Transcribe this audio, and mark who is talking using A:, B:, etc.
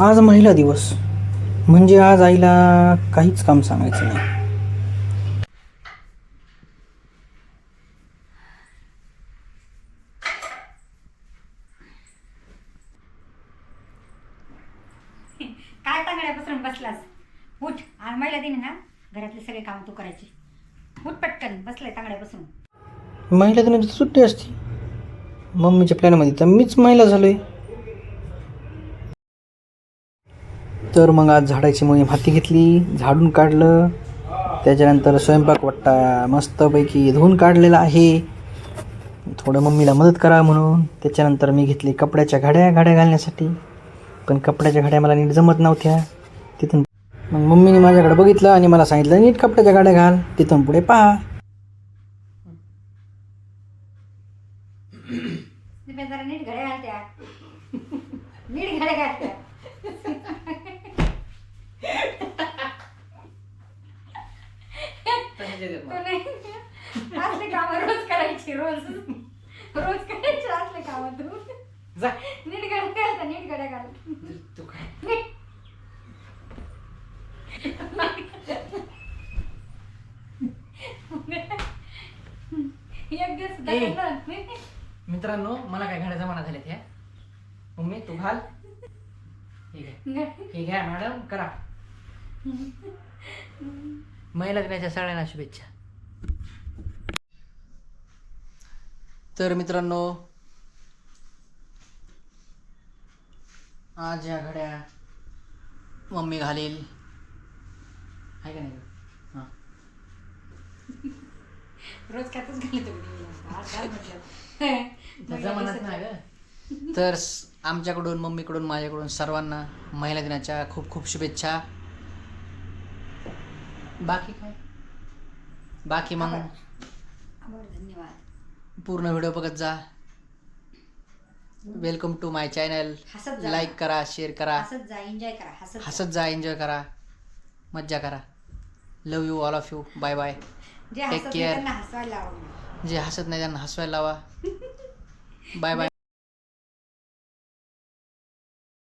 A: आज महिला दिवस म्हणजे आज आईला काहीच काम सांगायचं नाही.
B: काय तांगड्यापासून बसलास? उठ. आज महिला दिन ना, घरातले सगळे काम तू करायचे. उठ पटकन, बसलाय तांगड्यापासून.
A: महिला दिनाची सुट्टी असते मम्मीच्या प्लॅनमध्ये, तर मीच महिला झालोय. तर मग आज झाडाची मोहीम हाती घेतली, झाडून काढलं. त्याच्यानंतर स्वयंपाक वाट्टा मस्तपैकी धुवून काढलेला आहे, थोडं मम्मीला मदत करा म्हणून. त्याच्यानंतर मी घेतली कपड्याच्या घड्या घालण्यासाठी, पण कपड्याच्या घड्या मला नीट जमत नव्हत्या. तिथून मग मम्मीने माझ्याकडे बघितलं आणि मला सांगितलं नीट कपड्याच्या घड्या घाल. तिथून पुढे पहा.
B: जरा नीट घड्या घालत्या. नीट घड्या घालत्या. असले काम रोज करायची, रोज करायची असले काम तू. नीट घड्या घालता, नीट घड्या घाल. एक दिवस
A: मित्रांनो, मला काय घड्या जमाना झाल्यात ह्या. मम्मी तू घाल. हे घ्या मॅडम, करा. महिला दिनाच्या सगळ्यांना शुभेच्छा. तर मित्रांनो, आज या घड्या मम्मी घालील, आहे का नाही? हां,
B: रोज कातच घालत
A: जमानात नाही ग. तर आमच्याकडून, मम्मीकडून, माझ्याकडून सर्वांना महिला दिनाच्या खूप खूप शुभेच्छा. बाकी काय, बाकी मग
B: धन्यवाद.
A: पूर्ण व्हिडिओ बघत जा. Welcome to my channel. Like करा, शेअर करा,
B: हसत जा, एन्जॉय करा.
A: हसत जा, एन्जॉय करा, मज्जा करा. Love you all of you. Bye bye. Take care.
B: हसवायला लावा.
A: जे हसत नाही त्यांना हसवायला लावा. Bye bye.